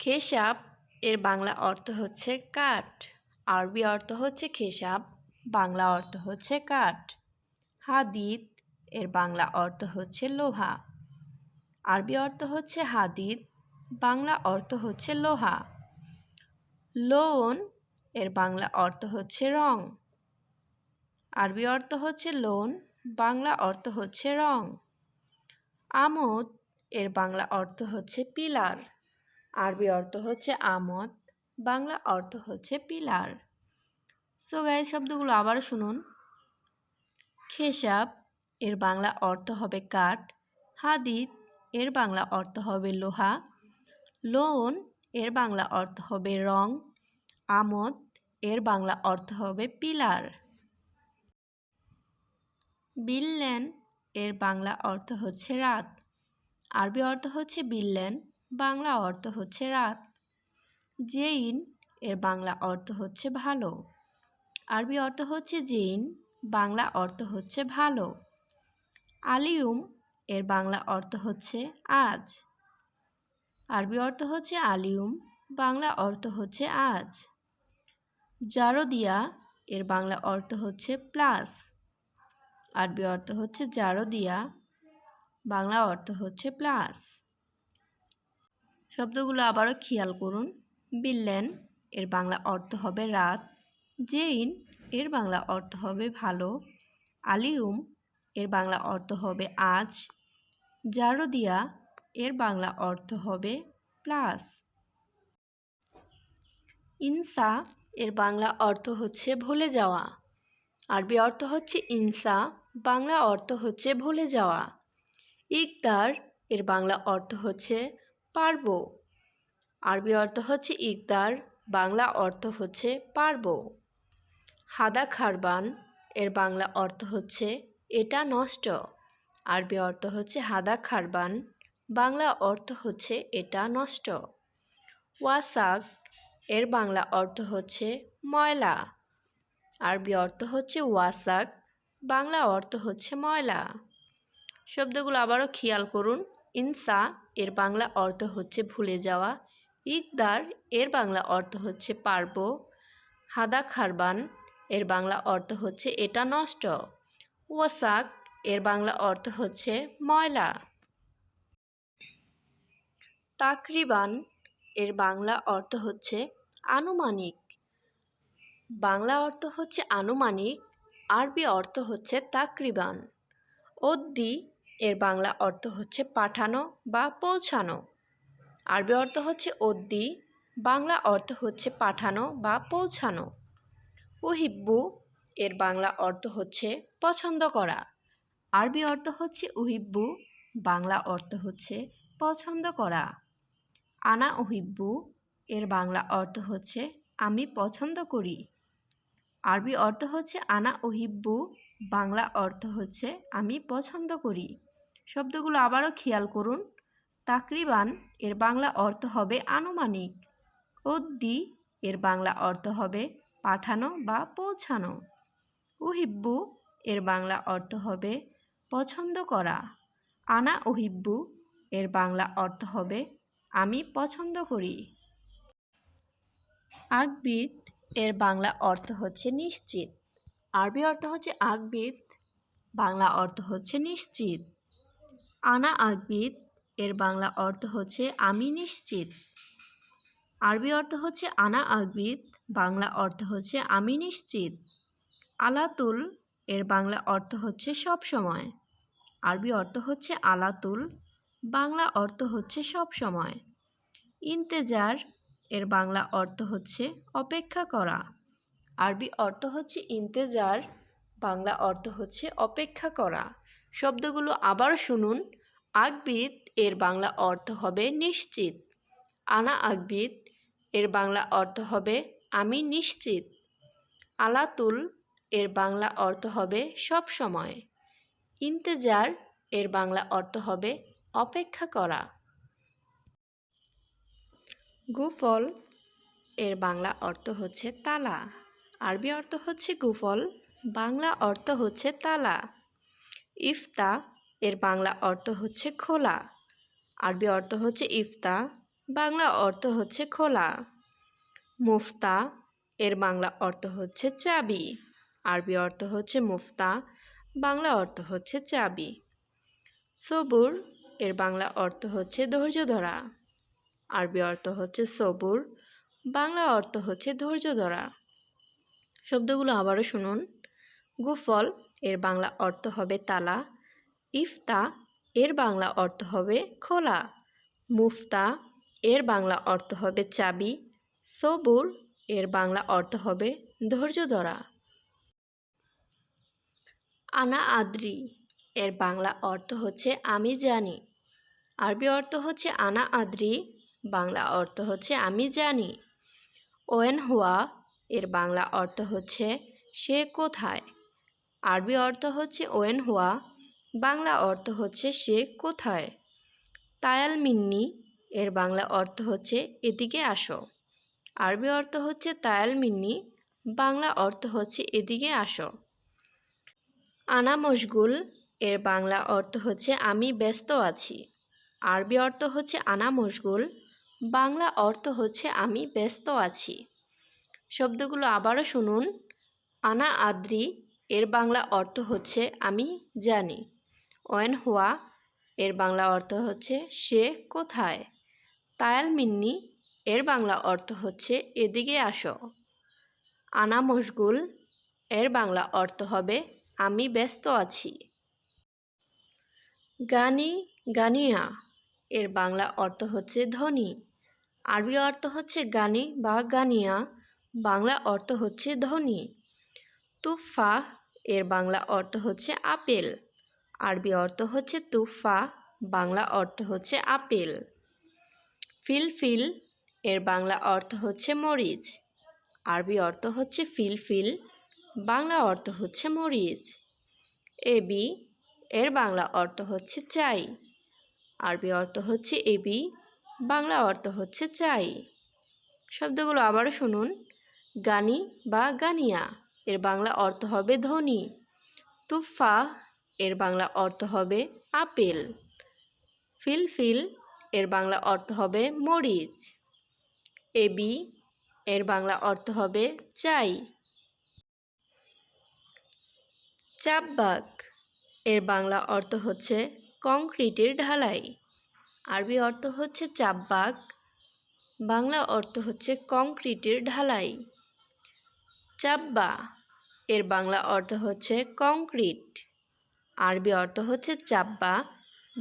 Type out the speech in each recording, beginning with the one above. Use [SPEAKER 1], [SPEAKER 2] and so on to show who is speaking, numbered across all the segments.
[SPEAKER 1] খেসাব এর বাংলা অর্থ হচ্ছে কাঠ। আরবি অর্থ হচ্ছে খেসাব, বাংলা অর্থ হচ্ছে কাঠ। হাদিদ এর বাংলা অর্থ হচ্ছে লোহা। আরবি অর্থ হচ্ছে হাদিদ, বাংলা অর্থ হচ্ছে লোহা। লোন এর বাংলা অর্থ হচ্ছে রং। আরবি অর্থ হচ্ছে লোন, বাংলা অর্থ হচ্ছে রং। আমদ এর বাংলা অর্থ হচ্ছে পিলার। আরবি অর্থ হচ্ছে আমদ, বাংলা অর্থ হচ্ছে পিলার। সো গাইস, শব্দগুলো আবার শুনুন। খেসাব এর বাংলা অর্থ হবে কাঠ। হাদিদ এর বাংলা অর্থ হবে লোহা। লোন এর বাংলা অর্থ হবে রং। আমদ এর বাংলা অর্থ হবে পিলার। বিল্লেন এর বাংলা অর্থ হচ্ছে রাত। আরবি অর্থ হচ্ছে বিল্লেন, বাংলা অর্থ হচ্ছে রাত। জেইন এর বাংলা অর্থ হচ্ছে ভালো। আরবি অর্থ হচ্ছে জেইন, বাংলা অর্থ হচ্ছে ভালো। আলিউম এর বাংলা অর্থ হচ্ছে আজ। আরবি অর্থ হচ্ছে আলিউম, বাংলা অর্থ হচ্ছে আজ। জারদিয়া এর বাংলা অর্থ হচ্ছে প্লাস। আরবি অর্থ হচ্ছে জারদিয়া, বাংলা অর্থ হচ্ছে প্লাস। শব্দগুলো আবারও খেয়াল করুন। বিল্লেন এর বাংলা অর্থ হবে রাত। জেইন এর বাংলা অর্থ হবে ভালো। আলিউম এর বাংলা অর্থ হবে আজ। জারদিয়া এর বাংলা অর্থ হবে প্লাস। ইনসা এর বাংলা অর্থ হচ্ছে ভুলে যাওয়া। আরবি অর্থ হচ্ছে ইনসা, বাংলা অর্থ হচ্ছে ভুলে যাওয়া। ইকদার এর বাংলা অর্থ হচ্ছে পারব। আরবি অর্থ হচ্ছে ইকদার, বাংলা অর্থ হচ্ছে পারব। হাদা খারবান এর বাংলা অর্থ হচ্ছে এটা নষ্ট। আরবি অর্থ হচ্ছে হাদা খারবান, বাংলা অর্থ হচ্ছে এটা নষ্ট। ওয়াসাক এর বাংলা অর্থ হচ্ছে ময়লা। আরবি অর্থ হচ্ছে ওয়াসাক, বাংলা অর্থ হচ্ছে ময়লা। শব্দগুলো আবারও খেয়াল করুন। ইনসা এর বাংলা অর্থ হচ্ছে ভুলে যাওয়া। ইকদার এর বাংলা অর্থ হচ্ছে পারব। হাদা খারবান এর বাংলা অর্থ হচ্ছে এটা নষ্ট। ওয়াসাক এর বাংলা অর্থ হচ্ছে ময়লা। তাকরিবান এর বাংলা অর্থ হচ্ছে আনুমানিক। বাংলা অর্থ হচ্ছে আনুমানিক, আরবি অর্থ হচ্ছে তাকরিবান। অদ্দি এর বাংলা অর্থ হচ্ছে পাঠানো বা পৌঁছানো। আরবি অর্থ হচ্ছে অদ্দি, বাংলা অর্থ হচ্ছে পাঠানো বা পৌঁছানো। উহিব্বু এর বাংলা অর্থ হচ্ছে পছন্দ করা। আরবি অর্থ হচ্ছে উহিব্বু, বাংলা অর্থ হচ্ছে পছন্দ করা। আনা উহিব্বু এর বাংলা অর্থ হচ্ছে আমি পছন্দ করি। আরবি অর্থ হচ্ছে আনা উহিব্বু, বাংলা অর্থ হচ্ছে আমি পছন্দ করি। শব্দগুলো আবারও খেয়াল করুন। তাকরিবান এর বাংলা অর্থ হবে আনুমানিক। অদ্দি এর বাংলা অর্থ হবে পাঠানো বা পৌঁছানো। উহিব্বু এর বাংলা অর্থ হবে পছন্দ করা। আনা উহিব্বু এর বাংলা অর্থ হবে আমি পছন্দ করি। আকবিদ এর বাংলা অর্থ হচ্ছে নিশ্চিত। আরবি অর্থ হচ্ছে আকবিদ, বাংলা অর্থ হচ্ছে নিশ্চিত। আনা আকবিদ এর বাংলা অর্থ হচ্ছে আমি নিশ্চিত। আরবি অর্থ হচ্ছে আনা আকবিদ, বাংলা অর্থ হচ্ছে আমি নিশ্চিত। আলাতুল এর বাংলা অর্থ হচ্ছে সব সময়। আরবি অর্থ হচ্ছে আলাতুল, বাংলা অর্থ হচ্ছে সব সময়। ইন্তেজার এর বাংলা অর্থ হচ্ছে অপেক্ষা করা। আরবি অর্থ হচ্ছে ইন্তেজার, বাংলা অর্থ হচ্ছে অপেক্ষা করা। শব্দগুলো আবার শুনুন। আকবিদ এর বাংলা অর্থ হবে নিশ্চিত। আনা আকবিদ এর বাংলা অর্থ হবে আমি নিশ্চিত। আলাতুল এর বাংলা অর্থ হবে সব সময়। ইন্তেজার এর বাংলা অর্থ হবে অপেক্ষা করা। গুফল এর বাংলা অর্থ হচ্ছে তালা। আরবি অর্থ হচ্ছে গুফল, বাংলা অর্থ হচ্ছে তালা। ইফতা এর বাংলা অর্থ হচ্ছে খোলা। আরবি অর্থ হচ্ছে ইফতা, বাংলা অর্থ হচ্ছে খোলা। মুফতা এর বাংলা অর্থ হচ্ছে চাবি। আরবি অর্থ হচ্ছে মুফতা, বাংলা অর্থ হচ্ছে চাবি। সবুর এর বাংলা অর্থ হচ্ছে ধৈর্য ধরা। আরবি অর্থ হচ্ছে সবুর, বাংলা অর্থ হচ্ছে ধৈর্য ধরা। শব্দগুলো আবারও শুনুন। গুফল এর বাংলা অর্থ হবে তালা। ইফতা এর বাংলা অর্থ হবে খোলা। মুফতা এর বাংলা অর্থ হবে চাবি। সবুর এর বাংলা অর্থ হবে ধৈর্য ধরা। আনা আদ্রি এর বাংলা অর্থ হচ্ছে আমি জানি। আরবি অর্থ হচ্ছে আনা আদ্রি, বাংলা অর্থ হচ্ছে আমি জানি। ওয়েন হুয়া এর বাংলা অর্থ হচ্ছে সে কোথায়। আরবি অর্থ হচ্ছে ওয়েন হুয়া, বাংলা অর্থ হচ্ছে সে কোথায়। তায়াল মিন্নি এর বাংলা অর্থ হচ্ছে এদিকে আসো। আরবি অর্থ হচ্ছে তায়াল মিন্নি, বাংলা অর্থ হচ্ছে এদিকে আসো। আনা মশগুল এর বাংলা অর্থ হচ্ছে আমি ব্যস্ত আছি। আরবি অর্থ হচ্ছে আনা মশগুল, বাংলা অর্থ হচ্ছে আমি ব্যস্ত আছি। শব্দগুলো আবারও শুনুন। আনা আদ্রি এর বাংলা অর্থ হচ্ছে আমি জানি। ওয়েন হুয়া এর বাংলা অর্থ হচ্ছে সে কোথায়। তায়াল মিন্নি এর বাংলা অর্থ হচ্ছে এদিকে আসো। আনা মশগুল এর বাংলা অর্থ হবে আমি ব্যস্ত আছি। গানি গানিয়া এর বাংলা অর্থ হচ্ছে ধনী। আরবি অর্থ হচ্ছে গানি বা গানিয়া, বাংলা অর্থ হচ্ছে ধনী। তুফা এর বাংলা অর্থ হচ্ছে আপেল। আরবি অর্থ হচ্ছে তুফা, বাংলা অর্থ হচ্ছে আপেল। ফিলফিল এর বাংলা অর্থ হচ্ছে মরিচ। আরবি অর্থ হচ্ছে ফিলফিল, বাংলা অর্থ হচ্ছে মরিচ। এবি এর বাংলা অর্থ হচ্ছে চাই। আরবি অর্থ হচ্ছে এবি, বাংলা অর্থ হচ্ছে চাই। শব্দগুলো আবারও শুনুন। গানি বা গানিয়া এর বাংলা অর্থ হবে ধনী। তুফা এর বাংলা অর্থ হবে আপেল। ফিলফিল এর বাংলা অর্থ হবে মরিচ। এবি এর বাংলা অর্থ হবে চাই। চাপবাক এর বাংলা অর্থ হচ্ছে কংক্রিটের ঢালাই। আরবি অর্থ হচ্ছে চাপবাক, বাংলা অর্থ হচ্ছে কংক্রিটের ঢালাই। চাব্বা এর বাংলা অর্থ হচ্ছে কংক্রিট। আরবি অর্থ হচ্ছে চাব্বা,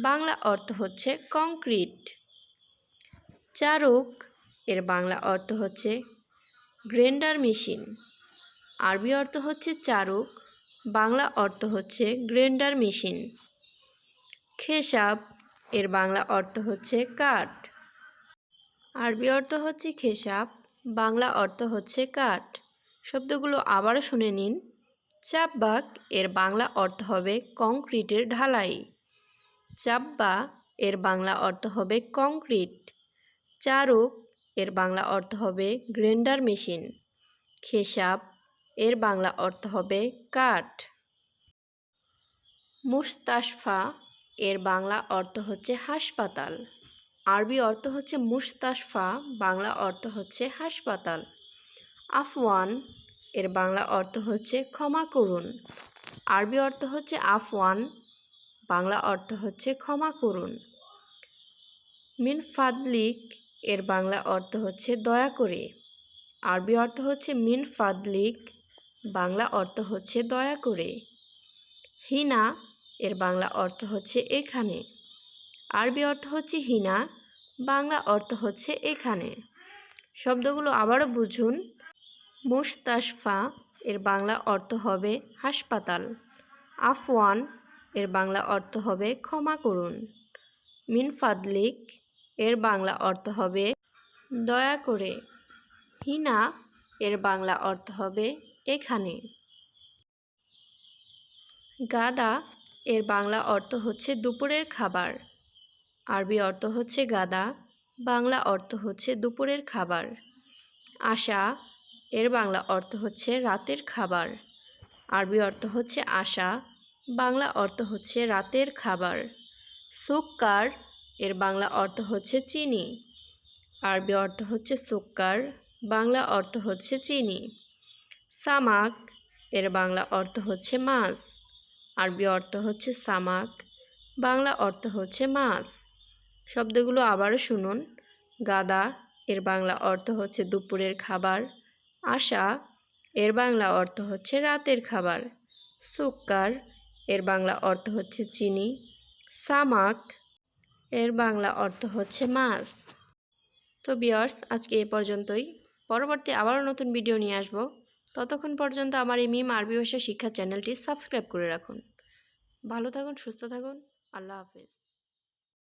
[SPEAKER 1] বাংলা অর্থ হচ্ছে কংক্রিট। চারুক এর বাংলা অর্থ হচ্ছে গ্রাইন্ডার মেশিন। আরবি অর্থ হচ্ছে চারুক, বাংলা অর্থ হচ্ছে গ্রাইন্ডার মেশিন। খেসাব এর বাংলা অর্থ হচ্ছে কাঠ। আরবি অর্থ হচ্ছে খেসাব, বাংলা অর্থ হচ্ছে কাঠ। শব্দগুলো আবারও শুনে নিন। চাপবাক এর বাংলা অর্থ হবে কংক্রিটের ঢালাই। চাব্বা এর বাংলা অর্থ হবে কংক্রিট। চারুক এর বাংলা অর্থ হবে গ্রাইন্ডার মেশিন। খেসাব এর বাংলা অর্থ হবে কাঠ। মুস্তাশফা এর বাংলা অর্থ হচ্ছে হাসপাতাল। আরবি অর্থ হচ্ছে মুস্তাশফা, বাংলা অর্থ হচ্ছে হাসপাতাল। আফওয়ান এর বাংলা অর্থ হচ্ছে ক্ষমা করুন। আরবি অর্থ হচ্ছে আফওয়ান, বাংলা অর্থ হচ্ছে ক্ষমা করুন। মিন ফাদলিক এর বাংলা অর্থ হচ্ছে দয়া করে। আরবি অর্থ হচ্ছে মিন ফাদলিক, বাংলা অর্থ হচ্ছে দয়া করে। হিনা এর বাংলা অর্থ হচ্ছে এখানে। আরবি অর্থ হচ্ছে হিনা, বাংলা অর্থ হচ্ছে এখানে। শব্দগুলো আবারও বুঝুন। মুস্তাশফা এর বাংলা অর্থ হবে হাসপাতাল। আফওয়ান এর বাংলা অর্থ হবে ক্ষমা করুন। মিন ফাদলিক এর বাংলা অর্থ হবে দয়া করে। হিনা এর বাংলা অর্থ হবে এখানে। গাদা এর বাংলা অর্থ হচ্ছে দুপুরের খাবার। আরবি অর্থ হচ্ছে গাদা, বাংলা অর্থ হচ্ছে দুপুরের খাবার। আশা এর বাংলা অর্থ হচ্ছে রাতের খাবার। আরবি অর্থ হচ্ছে আশা, বাংলা অর্থ হচ্ছে রাতের খাবার। সুক্কার এর বাংলা অর্থ হচ্ছে চিনি। আরবি অর্থ হচ্ছে সুক্কার, বাংলা অর্থ হচ্ছে চিনি। সামাক এর বাংলা অর্থ হচ্ছে মাছ, আরবি অর্থ হচ্ছে সামাক, বাংলা অর্থ হচ্ছে মাছ। শব্দগুলো আবারও শুনুন। গাদা এর বাংলা অর্থ হচ্ছে দুপুরের খাবার, আশা এর বাংলা অর্থ হচ্ছে রাতের খাবার, সুক্কার এর বাংলা অর্থ হচ্ছে চিনি, সামাক এর বাংলা অর্থ হচ্ছে মাছ। তো ভিউয়ার্স, আজকে এ পর্যন্তই। পরবর্তী আবারও নতুন ভিডিও নিয়ে আসব। ততক্ষণ পর্যন্ত আমার এই মিম আরবি ভাষা শিক্ষা চ্যানেলটি সাবস্ক্রাইব করে রাখুন। ভালো থাকুন, সুস্থ থাকুন। আল্লাহ হাফেজ।